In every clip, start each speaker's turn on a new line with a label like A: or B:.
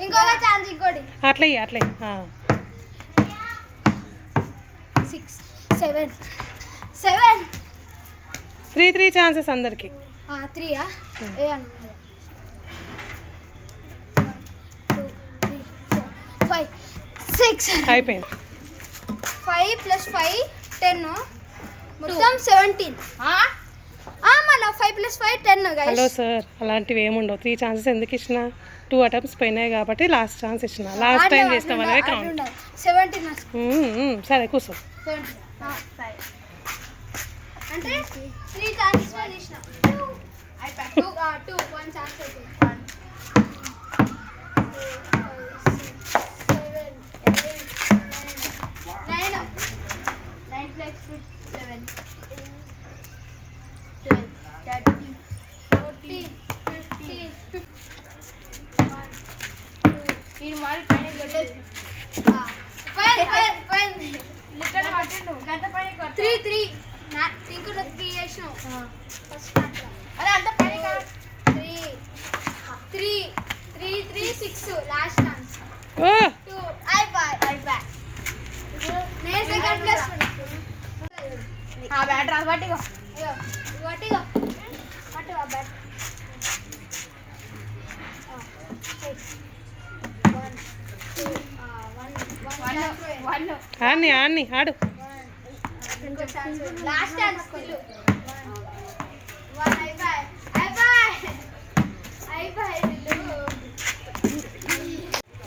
A: ఇంకొక ఛాన్స్ ఇంకోటి
B: అట్లే
A: 6 7 7
B: 3 ఛాన్సెస్ అందరికి
A: 3 ఏ అన్న 5 6
B: అయిపోయింది
A: 5 + 5 10 మొత్తం 17 మన 5 + 5 10 గైస్.
B: హలో సార్, అలాంటివి ఏముండవు. 3 ఛాన్సెస్ ఎందుకు ఇచ్చిన? 2 అటెంప్ట్స్ పోయినాయి కాబట్టి లాస్ట్ ఛాన్స్ ఇచ్చిన. లాస్ట్ టైం చేసిన వాళ్ళే కౌంట్.
A: 17
B: సరే కూర్చో.
A: అంటే 3 ఛాన్సెస్ ఇచ్చిన. 2 1 ఛాన్స్ అయితే 6 లాస్ట్ ఛాన్స్. 2 అయిపోయి నేను సెకండ్ ప్లేస్ బ్యాట్ రా పట్టిగో పట్టిగో పట్టు బ్యాట్.
B: 1 ఆడు.
A: లాస్ట్ ఛాన్స్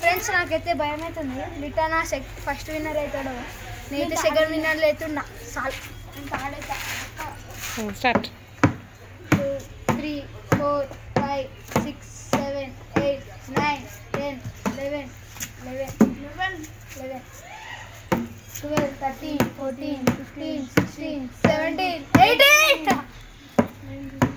A: ఫ్రెండ్స్, నాకైతే భయం అవుతుంది. లిటానా ఫస్ట్ విన్నర్ అవుతాడు, నేనైతే సెకండ్ విన్నర్లు అవుతున్నా. చాలు ఇంకా ఆడైతా. 2 3 4 5 6 7 8 9 10 11 12 13 14 15 16 17 18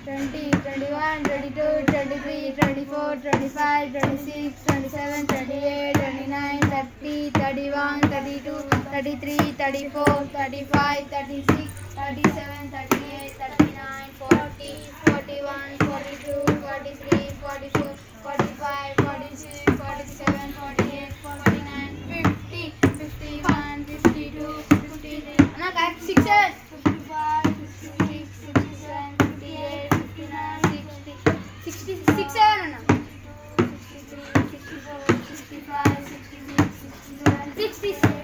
A: 20 21 22 23 24 25 26 27 28 29 30 31 32 33 34 35 36 37 38 39 40 41 42 43 44 45 46 47 48 49 50 51 52 53 అన్న 67 55 56 57 58 59 60 67 అన్న 63 64 65 66 67 67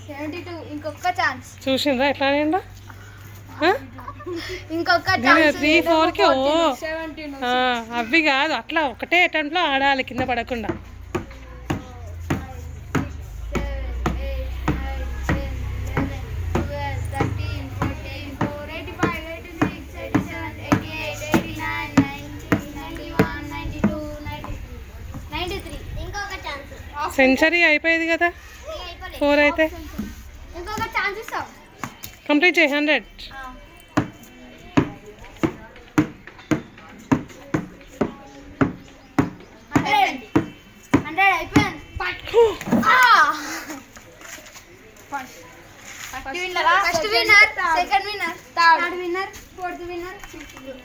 A: 72 ఇంకొక ఛాన్స్.
B: చూసిండ్రా ఎట్లా
A: ఇంకొక ఛాన్స్.
B: 3 4కి అవి కాదు, అట్లా ఒకటే అటెంప్ట్లో ఆడాలి కింద పడకుండా.
A: 93
B: సెంచరీ అయిపోయేది కదా. 4 అయితే
A: ఇంకొక ఛాన్స్ ఇస్తాం.
B: కంప్లీట్ చేయి. 100
A: అయిపోయింది. First winner, second winner, third winner, fourth winner, fifth winner.